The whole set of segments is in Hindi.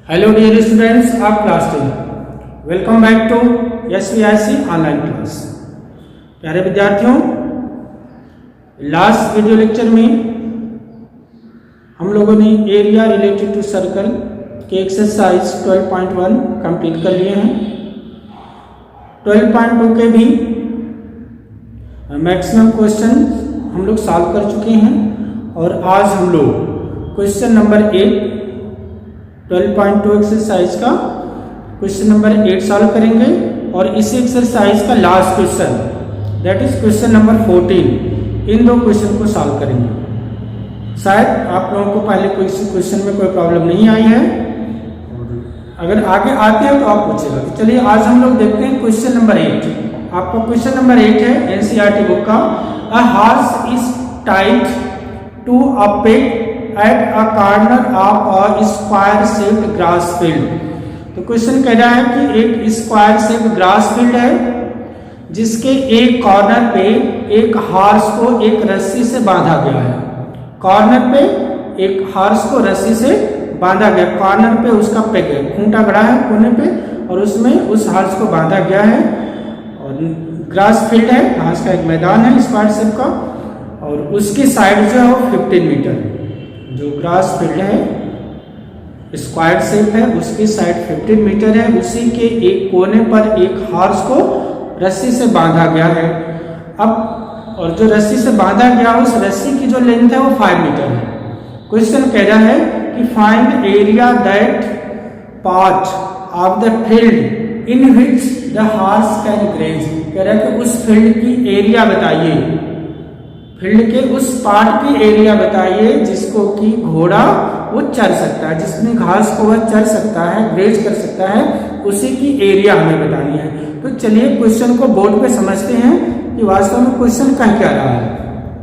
Hello dear students of class 10, welcome back to SVIC online class. प्यारे विद्यार्थियों, लास्ट वीडियो लेक्चर में हम लोगों ने एरिया रिलेटेड टू सर्कल के एक्सरसाइज 12.1 कंप्लीट कर लिए हैं। 12.2 के भी मैक्सिमम क्वेश्चन हम लोग सॉल्व कर चुके हैं और आज हम लोग क्वेश्चन नंबर 8 12.2 एक्सरसाइज का क्वेश्चन नंबर 8 सॉल्व करेंगे और इसी एक्सरसाइज का last question that is question number 14, इन दो क्वेश्चन को सॉल्व करेंगे। शायद आप लोगों को पहले क्वेश्चन में कोई प्रॉब्लम नहीं आई है, अगर आगे आते हैं तो आप पूछेगा। तो चलिए आज हम लोग देखते हैं क्वेश्चन नंबर 8। आपका क्वेश्चन नंबर 8 है NCERT बुक का, a horse is tied to a peg at a corner of a square shaped grass field। तो क्वेश्चन कह रहा है कि एक स्क्वायर शेप्ड ग्रास फील्ड है जिसके एक कॉर्नर पे एक हॉर्स को एक रस्सी से बांधा गया है। कॉर्नर पे एक हॉर्स को रस्सी से बांधा गया, कॉर्नर पे उसका पेग है, खूंटा गड़ा है कोने पे और उसमें उस हॉर्स को बांधा गया है। और ग्रास फील्ड है, घास का एक मैदान है स्क्वायर शेप का, और उसकी साइड जो है वो 15 मीटर है। जो ग्रास फील्ड है स्क्वायर शेप है उसकी साइड 15 मीटर है, उसी के एक कोने पर एक हॉर्स को रस्सी से बांधा गया है। अब और जो रस्सी से बांधा गया उस रस्सी की जो लेंथ है वो 5 मीटर है। क्वेश्चन कह रहा है कि find area that part of the field in which the horse can graze. कह रहा है कि उस फील्ड की एरिया बताइए, फील्ड के उस पार्ट की एरिया बताइए जिसको कि घोड़ा वो चर सकता है, जिसमें घास को वह चर सकता है, ग्रेज कर सकता है, उसी की एरिया हमें बतानी है। तो चलिए क्वेश्चन को बोर्ड पे समझते हैं कि वास्तव में क्वेश्चन कह क्या रहा है।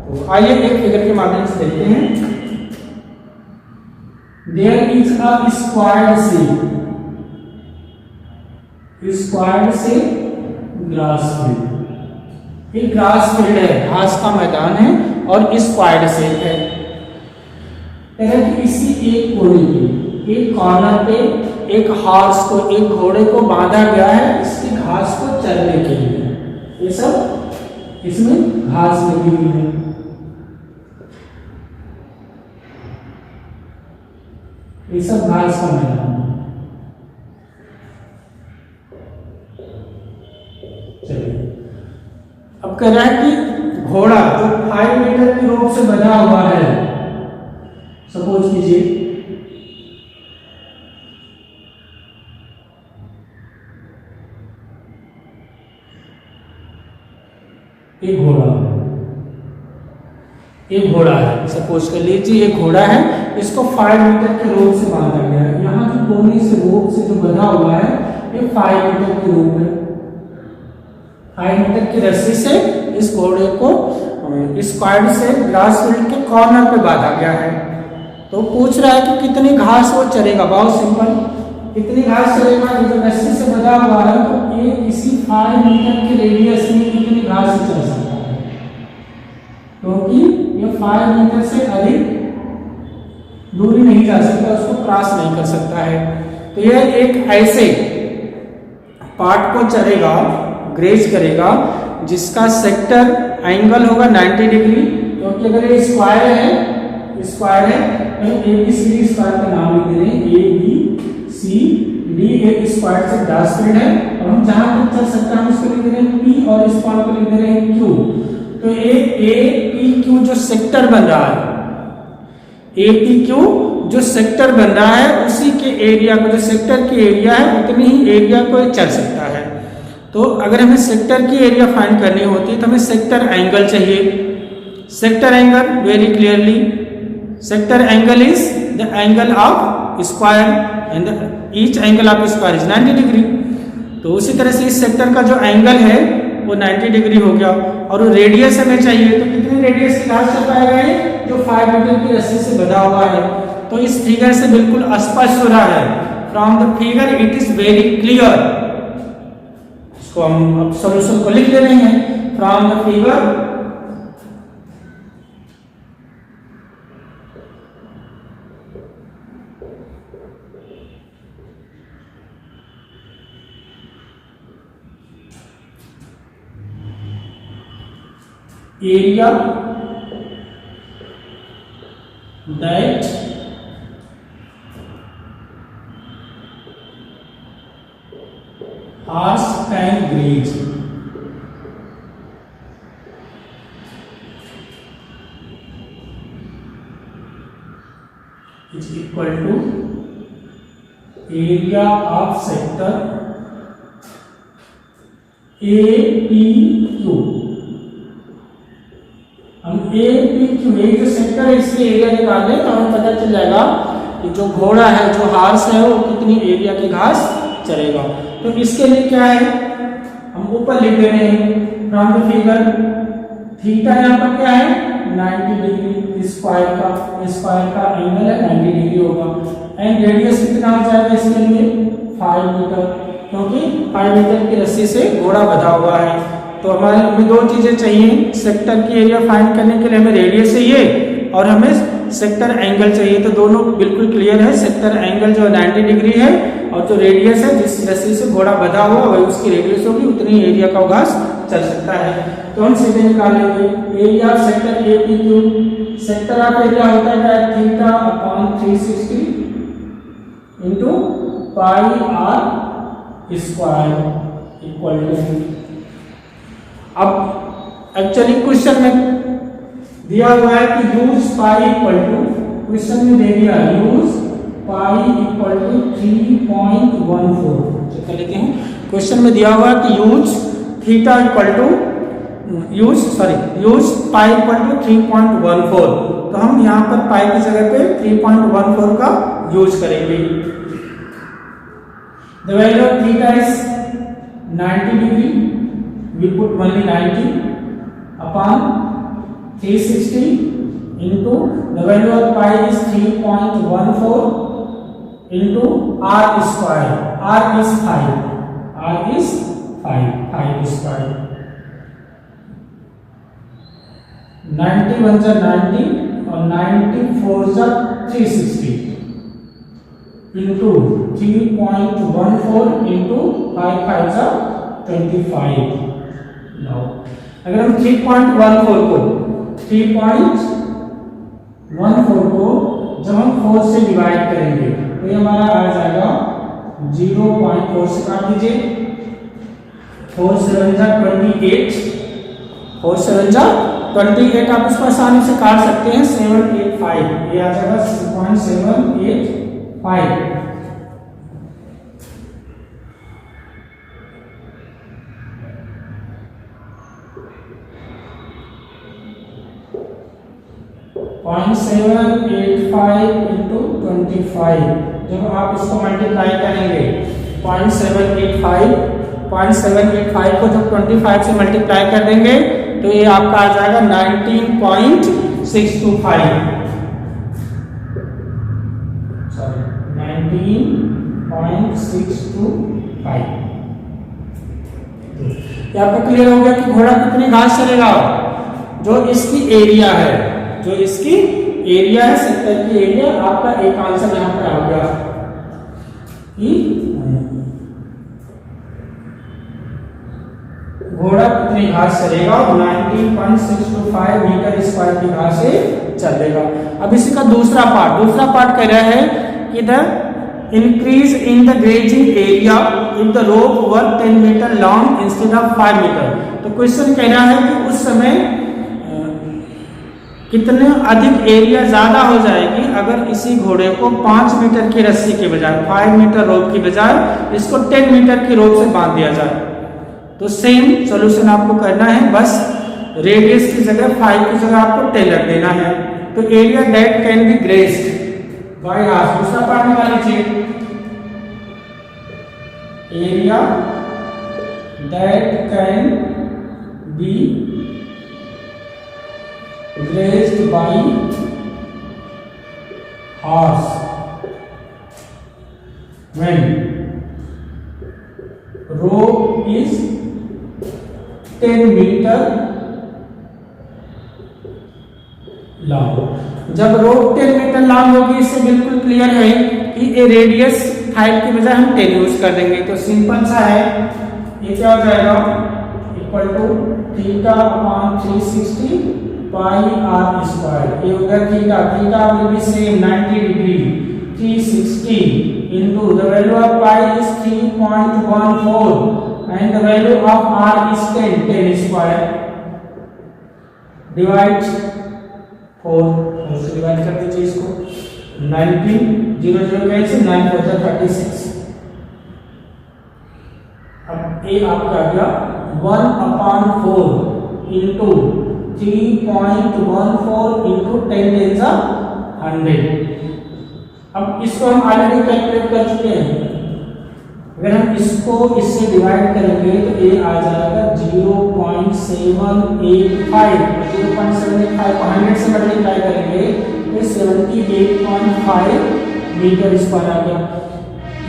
तो आइए एक फिगर के माध्यम से देखते हैं। There is a squared shape grass field. एक ग्रास फील्ड है, घास का मैदान है और स्क्वायर्ड शेप है। कि इसी एक कोने पे एक कॉर्नर पे एक हॉर्स को, एक घोड़े को बांधा गया है इसकी घास को चरने के लिए। ये सब इसमें घास लगी हुई है। ये सब घास का मैदान है। चलिए अब कह रहा है कि घोड़ा जो 5 मीटर की रोप से बना हुआ है, सपोज कीजिए एक घोड़ा है, सपोज कर लीजिए एक घोड़ा है, इसको 5 मीटर के रोप से बांधा गया है। यहाँ जो कोने से रोप से जो बना हुआ है ये 5 मीटर की रोप है। 5 मीटर की रस्सी से इस घोड़े को स्क्वायर्ड से ग्रास फील्ड के कॉर्नर पे बांधा गया है। तो पूछ रहा है कि कितनी घास वो चरेगा। बहुत सिंपल, कितनी घास चरेगा, जो रस्सी से बंधा हुआ है तो ये इसी 5 मीटर के रेडियस में कितनी घास चर सकता है, क्योंकि ये 5 मीटर से अधिक दूरी नहीं जा सकता, उसको क्रॉस नहीं कर सकता है। तो यह एक ऐसे पार्ट को चरेगा, ग्रेज करेगा जिसका सेक्टर एंगल होगा 90 डिग्री। क्योंकि अगर ये स्क्वायर है तो ABCD स्क्वायर का नाम लिख दे रहे हैं, ABCD एक स्क्वायर से ग्रास फील्ड है और हम जहां तक चल सकते हैं उसको लिख दे रहे हैं P और इस पॉइंट को लिख दे रहे हैं Q। तो APQ जो सेक्टर बन रहा है, APQ जो सेक्टर बन रहा है उसी के एरिया को, जो सेक्टर की एरिया है उतनी ही एरिया को चल सकता है। तो अगर हमें सेक्टर की एरिया फाइंड करनी होती है तो हमें सेक्टर एंगल चाहिए। Sector angle very clearly, sector angle is the angle of square and each angle of square is 90 degree. तो उसी तरह से इस सेक्टर का जो एंगल है वो 90 डिग्री हो गया। और रेडियस हमें चाहिए, तो कितनी रेडियस की घास चल पाएगा ये, जो 5 मीटर की रस्सी से बंधा हुआ है। तो इस फिगर से बिल्कुल स्पष्ट हो रहा है, from the figure it is very clear. इसको हम अब सॉल्यूशन को लिख ले रहे हैं। From the figure area that horse can graze is equal to area of sector APQ। हम APQ एक जो सेक्टर है इसके एरिया निकाल लें तो हमें पता चल जाएगा कि जो घोड़ा है, जो हार्स है, वो कितनी एरिया की घास चरेगा। तो इसके लिए क्या है, हम ऊपर लिख दे रहे हैं फ्रॉम द फिगर। थीटा यहाँ पर क्या है 90 डिग्री, स्क्वायर का एंगल है 90 डिग्री होगा। एंड रेडियस कितना हो जाएगा इसके लिए 5 मीटर, क्योंकि 5 मीटर की रस्सी से घोड़ा बंधा हुआ है। तो हमें दो चीजें चाहिए, सेक्टर की एरिया फाइंड करने के लिए हमें रेडियस चाहिए और हमें सेक्टर एंगल चाहिए। तो दोनों बिल्कुल क्लियर है, सेक्टर एंगल जो 90 डिग्री है और जो रेडियस है जिस रस्सी से घोड़ा बंधा हुआ वही उसकी रेडियस होगी, उतनी एरिया का घास चल सकता है। तो हम सीधे निकाल लेंगे area sector APQ। Sector of area होता है theta upon 360 into pi r square equal to. अब एक्चुअली क्वेश्चन में दिया हुआ है कि use pi equal to, question में दे दिया यूज पाई इक्वल टू 3.14। चलिए लेते हैं, क्वेश्चन में दिया हुआ है कि use theta equal to use pi equal to 3.14। तो हम यहाँ पर पाई की जगह पे 3.14 का यूज करेंगे। The value of theta is 90 degree, we put only 90 upon 360 into the value of pi is 3.14 into r square, r is 5 square। 90 1 जा 90 और 94 जा 360 into 3.14 into 5 5 जा 25। now अगर हम 3.14 को जब हम 4 से डिवाइड करेंगे तो ये हमारा आ जाएगा 0.4 से काट दीजिए। 4 7 जा 28, 4 7 जा 28 आप इसको आसानी से काट सकते हैं। 785 ये आ जाएगा 6.785। पॉइंट 785 इंटू 25, जब आप इसको मल्टीप्लाई करेंगे 0.785 को जब 25 से मल्टीप्लाई कर देंगे तो ये आपका आ जाएगा 19.625। 19.625। ये आपका क्लियर हो गया कि घोड़ा कितनी घास चलेगा। जो इसकी एरिया है, सेक्टर की एरिया, आपका एक आंसर यहां पर आ गया कि घोड़ा कितनी घास चलेगा, 19.625 मीटर स्क्वायर की घास से चलेगा। अब इसी का दूसरा पार्ट कह रहा है कि the increase in the grazing area if the rope were 10 meter long instead of 5 meter. तो क्वेश्चन कह रहा है कि उस समय कितने अधिक एरिया ज्यादा हो जाएगी अगर इसी घोड़े को 5 मीटर की रस्सी के बजाय, 5 मीटर रोप की बजाय इसको 10 मीटर की रोप से बांध दिया जाए। तो सेम सॉल्यूशन आपको करना है, बस रेडियस की जगह 5 की जगह आपको 10 रख देना है। तो area that can be grazed by horse, दूसरा पार्ट निकाल लीजिए। Area that can be grazed by horse when rope is 10 meter long. जब रोप 10 मीटर लॉन्ग होगी, इससे बिल्कुल क्लियर है कि ये रेडियस 5 की बजाय हम 10 यूज कर देंगे। तो सिंपल सा है, ये क्या हो जाएगा equal to theta upon 360 pi r square. ये होगा theta, theta will be same 90 degree, 360 into the value of pi is 3.14 and the value of r is 10 square divide 4, उससे डिवाइड कर दीजिए इसको 19 0 0 कैसे 9 4 36। अब ये आपका आ गया 1/4 into 3.14 into 10 10 100। अब इसको हम ऑलरेडी कैलकुलेट कर चुके हैं। अगर हम इसको इससे डिवाइड करेंगे तो ये आ जाएगा 0.785 को 100 से मल्टीप्लाई करेंगे तो 78.5 मीटर स्क्वायर आ गया।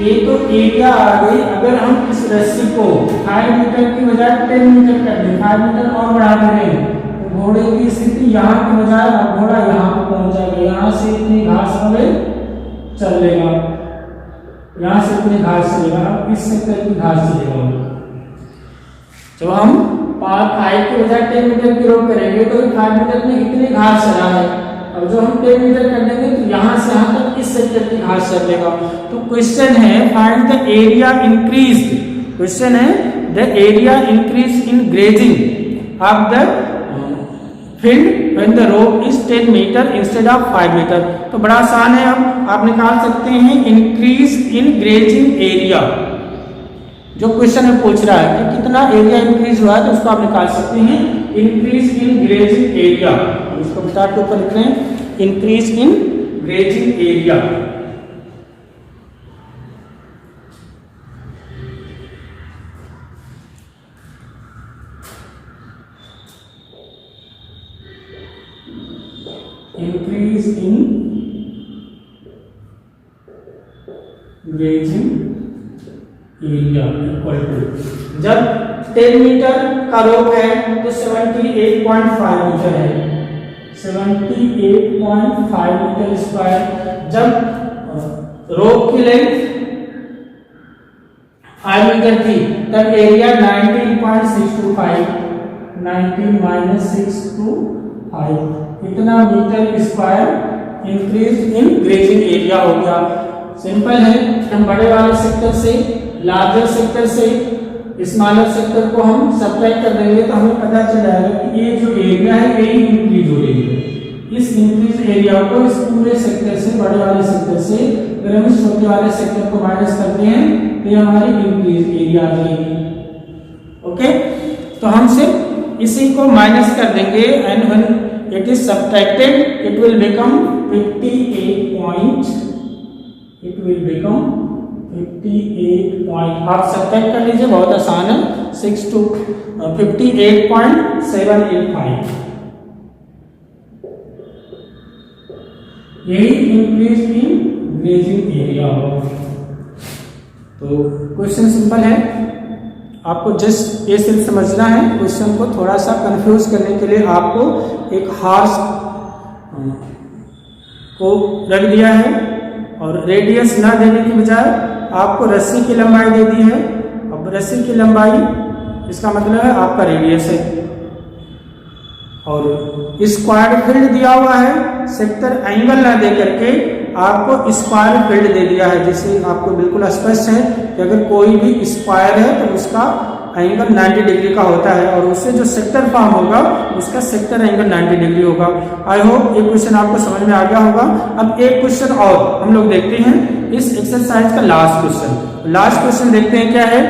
ये तो एरिया आ गई। अगर हम इस रस्सी को 5 मीटर की बजाय 10 मीटर कर दें, 5 मीटर और बढ़ा दें तो घोड़े की स्थिति यहाँ की बजाय अब घोड़ा यहाँ पर पहुंच जाएगा। यहाँ से इतनी घास हमें चलेगा, यहाँ से इतनी घास चलेगा, इस सेक्टर की घास चलेगा। जब हम 5 के बजाय 10 मीटर की रोड करेंगे तो 5 मीटर में इतनी घास चला है। अब जो हम 10 मीटर कर देंगे तो यहाँ से यहाँ तक इस सेक्टर की घास चलेगा। तो क्वेश्चन है find the area increased. Question है the area increase in grazing of the field when the rope is 10 meter instead of 5 meter. तो बड़ा आसान है। अब आप निकाल सकते हैं इंक्रीज इन ग्रेजिंग एरिया। जो क्वेश्चन में पूछ रहा है कि कितना एरिया इंक्रीज हुआ है तो उसको आप निकाल सकते हैं इंक्रीज इन ग्रेजिंग एरिया। इसको स्टार्ट के ऊपर लिख रहे हैं increase in grazing area. Increase in grazing area equal to, जब 10 मीटर का रोप है तो 78.5 मीटर है, 78.5 मीटर स्क्वायर। जब रोप की लेंथ 5 मीटर थी तब एरिया 19.625, 19 - 625 इतना meter square increase in grazing area हो गया। सिंपल है। हम बड़े वाले सेक्टर से लार्जर सेक्टर से स्मॉलर सेक्टर को हम सब्ट्रैक्ट कर देंगे तो हमें पता चल जाएगा कि ये जो एरिया है यही इंक्रीज हो रही है। इस इंक्रीज एरिया को इस पूरे सेक्टर से, बड़े वाले सेक्टर से अगर हम इस छोटे वाले सेक्टर को माइनस करते हैं तो ये हमारी इंक्रीज एरिया आ जाएगी। ओके, तो हम सिर्फ इसी को माइनस कर देंगे and when it is subtracted it will become 58 आप सब्ट्रैक्ट कर लीजिए, बहुत आसान है। 6 to 58.785 यही इंक्रीज इन ग्रेजिंग एरिया होगा। तो क्वेश्चन सिंपल है, आपको जस्ट ये सिर्फ समझना है। क्वेश्चन को थोड़ा सा कंफ्यूज करने के लिए आपको एक हॉर्स को रख दिया है और रेडियस ना देने की बजाय आपको रस्सी की लंबाई दे दी है। अब रस्सी की लंबाई इसका मतलब है आपका रेडियस है और स्क्वायर फील्ड दिया हुआ है। सेक्टर एंगल ना दे करके आपको स्क्वायर फील्ड दे दिया है, जिससे आपको बिल्कुल स्पष्ट है कि अगर कोई भी स्क्वायर है तो उसका एंगल 90 डिग्री का होता है और उससे जो सेक्टर फॉर्म होगा उसका सेक्टर एंगल 90 डिग्री होगा। आई होप ये क्वेश्चन आपको समझ में आ गया होगा। अब एक क्वेश्चन और हम लोग देखते हैं इस एक्सरसाइज का लास्ट क्वेश्चन। लास्ट क्वेश्चन देखते हैं क्या है।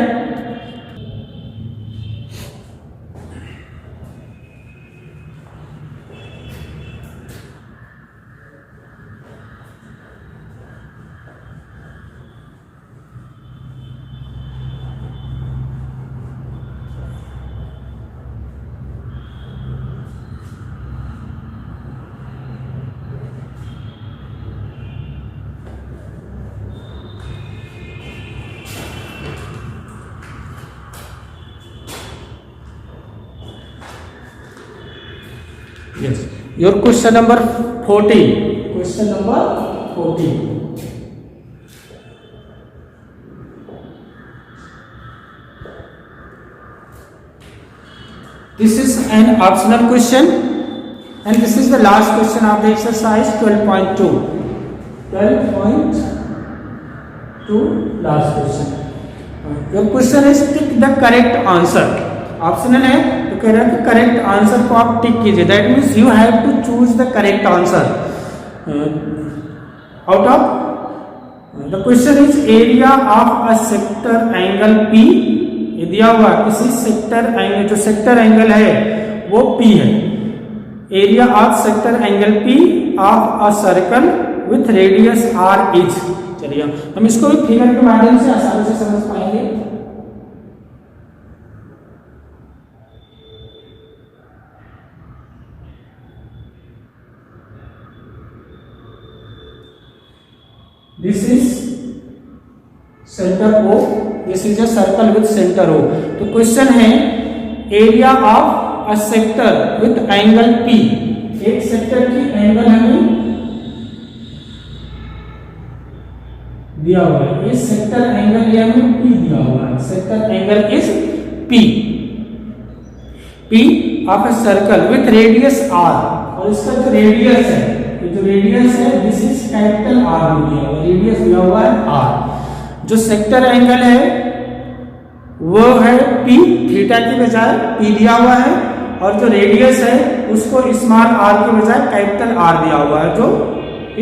Yes. Your question number 14. Question number 14. This is an optional question and this is the last question of the exercise 12.2. 12.2 last question. Your question is pick the correct answer. Optional है तो कह रहा है कि करेक्ट आंसर को आप टिक कीजिए. That means you have to choose the correct answer out of the question is area of a sector angle P. ये दिया हुआ किसी सेक्टर एंगल, जो सेक्टर एंगल है वो P है. Area of sector angle P of a circle with radius R is. चलिए हम इसको भी फिगर के माध्यम से आसानी से समझ पाएंगे. This is center O. This is a circle with center O. तो क्वेश्चन है area of a sector with angle P. एक सेक्टर की एंगल हमें दिया हुआ है. इस सेक्टर एंगल ये हमें P दिया हुआ है. Sector angle is P. P of a circle with radius R. और इसका जो रेडियस है, जो रेडियस है दिस इज कैपिटल R दिया हुआ है. रेडियस दिया हुआ है R. जो सेक्टर एंगल है वो है P. थीटा की बजाय P दिया हुआ है और जो रेडियस है उसको स्मॉल r के बजाय कैपिटल R दिया हुआ है जो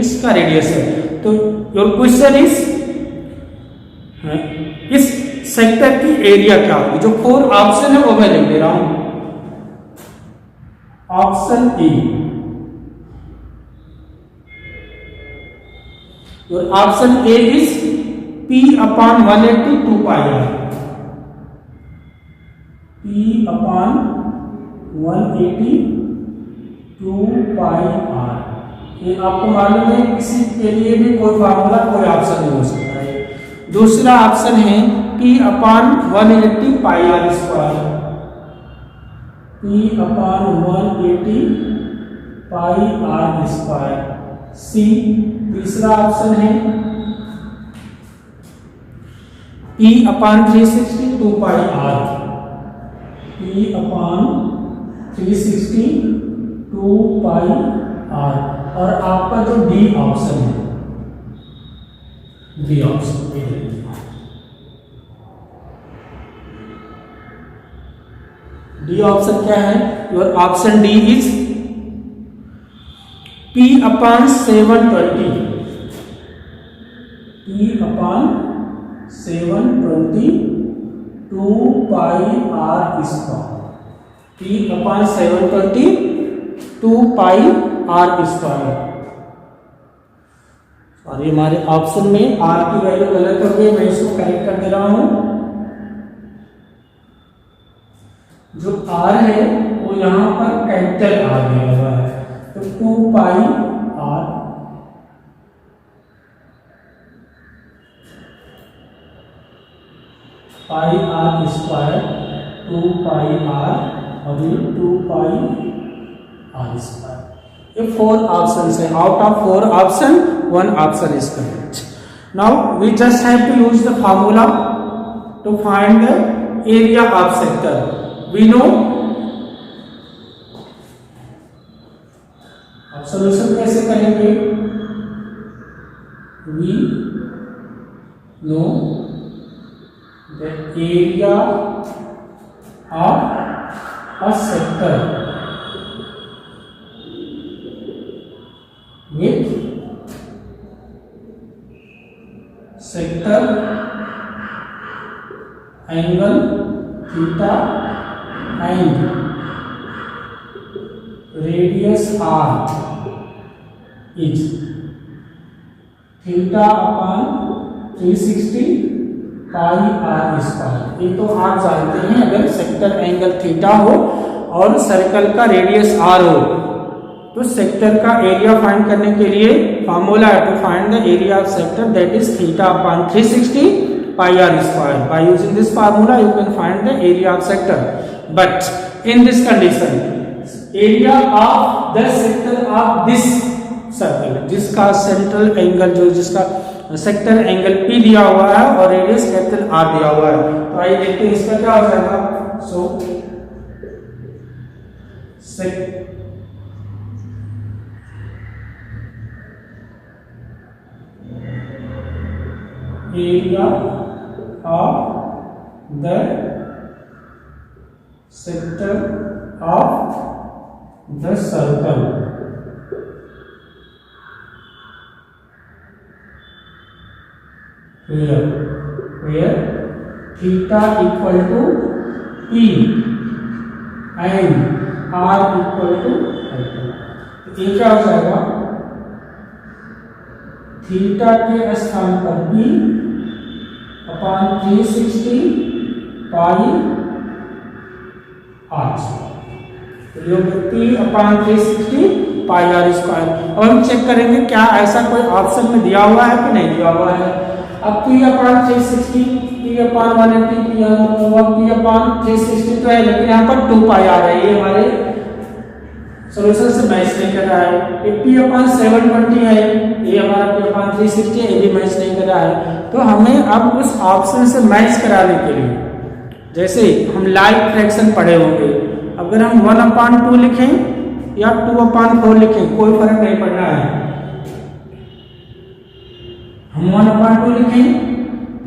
इसका रेडियस है. तो योर क्वेश्चन इज इस सेक्टर की एरिया क्या होगी. जो 4 ऑप्शन है वो मैं लिख दे रहा हूं. Option A. Your option A is P upon 180 2 pi r. P upon 180 2 pi r. ये आपको मालूम है किसी के लिए भी कोई फार्मूला कोई ऑप्शन नहीं हो सकता है. दूसरा ऑप्शन है P upon 180 pi r square. P upon 180 pi r square. C. तीसरा ऑप्शन है P upon 360 2 pi r. P upon 360 2 pi r. और आपका जो डी ऑप्शन है, डी ऑप्शन क्या है. Your option D is P upon 720. P upon 720 2 pi r square. P upon 720 2 pi r square. और ये हमारे ऑप्शन में r की वैल्यू गलत हो गई. मैं इसको करेक्ट कर दे रहा हूं. जो r है वो यहां पर कैपिटल R दिया हुआ है. तो 2 pi r pi r square 2 pi r और ये 2 pi r स्क्वायर. ये 4 ऑप्शन है. Out of 4 option 1 option is correct. Now we just have to use the formula to find the area of sector. We know solution कैसे करेंगे. We know the area of a sector with sector angle theta and radius R is theta upon 360 pi r square. ये तो आप जानते हैं अगर सेक्टर एंगल थीटा हो और सर्कल का रेडियस R हो तो सेक्टर का एरिया फाइंड करने के लिए फार्मूला है to find the area of sector that is theta upon 360 pi r square. By using this formula you can find the area of sector. But in this condition area of the sector of this circle, जिसका सेंट्रल एंगल जो जिसका सेक्टर एंगल P दिया हुआ है और रेडियस कैपिटल R दिया हुआ है. तो आइए देखते हैं इसका क्या हो जाएगा. सो area of the sector of the circle where theta equal to P and R equal to ये क्या हो जाएगा, थीटा के स्थान पर P अपॉन 360 पाई R, तो ये P upon 360 pi R square. अब हम चेक करेंगे क्या ऐसा कोई ऑप्शन में दिया हुआ है कि नहीं दिया हुआ है। अब P upon 360, P upon 180, P upon 360 तो है, लेकिन यहाँ पर 2 पाई आ रहा है, ये हमारे सोल्यूशन से मैच नहीं कर रहा है। एक P अपॉन 720 है, ये हमारा P अपॉन 360 है, ये भी मैच नहीं कर रहा है। तो हमें अब उस ऑप्शन से मैच कराने के लिए, जैसे हम लाइक फ्रैक्शन पढ़े होंगे, अगर हम 1/2 लिखें या 2/4 लिखें, कोई फर्क नहीं पड़ना है। हम 1/2 लिखें,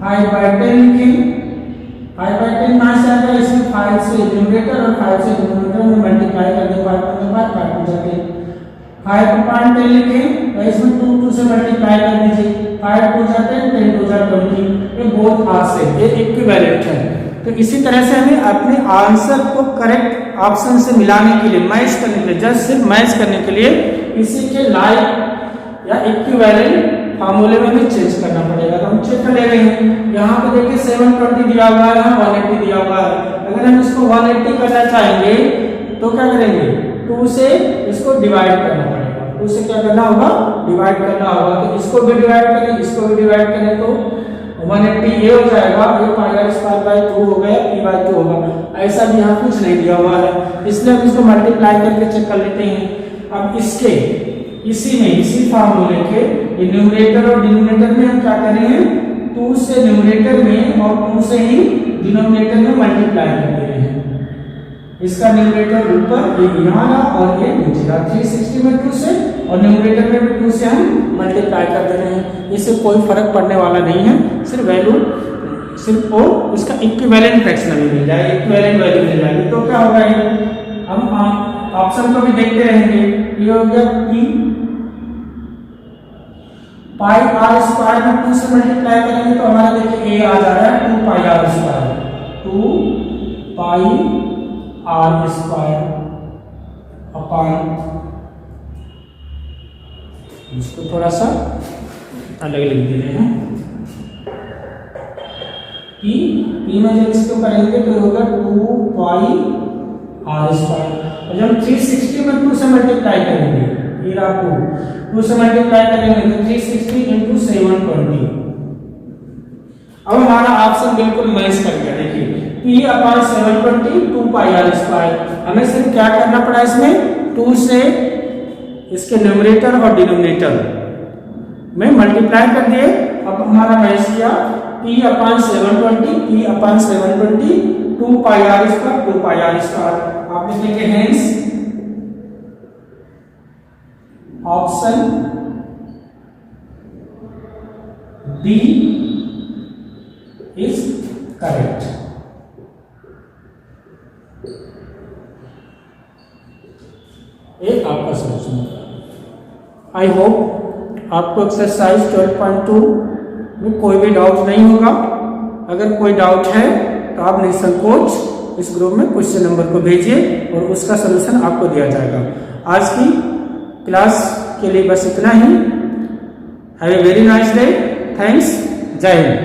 5/10 लिखें, 5/10 कहाँ से आता है, इसमें 5 से न्यूमरेटर और 5 से डिनोमिनेटर में मल्टीप्लाई कर दें, 5 जाते हैं। 5/10 लिखें तो इसमें 2 से मल्टीप्लाई कर दीजिए, 5 2 जाते हैं, 10 2 जा 20, ये बोथ आर से, ये इक्विवेलेंट है। तो इसी तरह से हमें अपने आंसर को करेक्ट ऑप्शन से मिलाने के लिए, मैच करने के लिए, जस्ट सिर्फ मैच करने के लिए इसी के लाइक या इक्विवेलेंट फार्मूले में भी चेंज करना पड़ेगा। तो हम चेक कर ले रहे हैं, यहाँ पे देखिए 720 दिया हुआ है, यहाँ 180 दिया हुआ है। अगर हम इसको 180 करना चाहेंगे तो क्या करेंगे, 2 से इसको डिवाइड करना पड़ेगा, 2 से क्या करना होगा, डिवाइड करना होगा। तो इसको भी डिवाइड करें, इसको भी डिवाइड करें तो 180 ये हो जाएगा, ये पाई r स्क्वायर बाय 2 हो गया, P/2 होगा। ऐसा भी यहाँ कुछ नहीं दिया हुआ है, इसलिए हम इसको मल्टीप्लाई करके चेक कर लेते हैं। अब इसके इसी फार्मूले के न्यूमरेटर और डिनोमिनेटर में हम क्या करेंगे, 2 से न्यूमरेटर में और 2 से ही डिनोमिनेटर में मल्टीप्लाई कर दे रहे हैं। इसका न्यूमरेटर ऊपर, ये यहाँ और ये नीचे, 360 में 2 से और न्यूमरेटर में भी 2 से हम मल्टीप्लाई कर दे रहे हैं। इससे कोई फर्क पड़ने वाला नहीं है, सिर्फ वैल्यू सिर्फ वो इसका इक्विवेलेंट फ्रैक्शन हमें मिल जाएगा, इक्विवेलेंट वैल्यू मिल जाएगी। तो क्या होगा, हम ऑप्शन को भी देखते रहेंगे। ये हो गया P पाई r स्क्वायर में 2 से मल्टीप्लाई करेंगे तो हमारा देखिए a आ जा रहा है 2 पाई r स्क्वायर, 2 पाई r स्क्वायर अपॉन, इसको थोड़ा सा अलग लिख दे रहे हैं, P में जब इसको करेंगे तो होगा 2 पाई r स्क्वायर। और जब 360 में 2 से मल्टीप्लाई करेंगे, ये रहा 2 से मल्टीप्लाई करेंगे तो 360 × 720। अब हमारा ऑप्शन बिल्कुल मैच कर गया। देखिए P अपॉन 720 2 पाई r स्क्वायर, हमें सिर्फ क्या करना पड़ा, इसमें 2 से इसके न्यूमरेटर और डिनोमिनेटर में मल्टीप्लाई कर दिए। अब हमारा मैच किया, P अपॉन 720 2 पाई r स्क्वायर, 2 पाई r स्क्वायर। आप लिखेंगे hence option D is correct. एक आपका सोल्यूशन होगा। आई होप आपको एक्सरसाइज 12.2 में कोई भी डाउट नहीं होगा। अगर कोई डाउट है तो आप निसंकोच इस ग्रुप में क्वेश्चन नंबर को भेजिए और उसका सलूशन आपको दिया जाएगा। आज की क्लास के लिए बस इतना ही। Have a very nice day. Thanks. जय हिंद।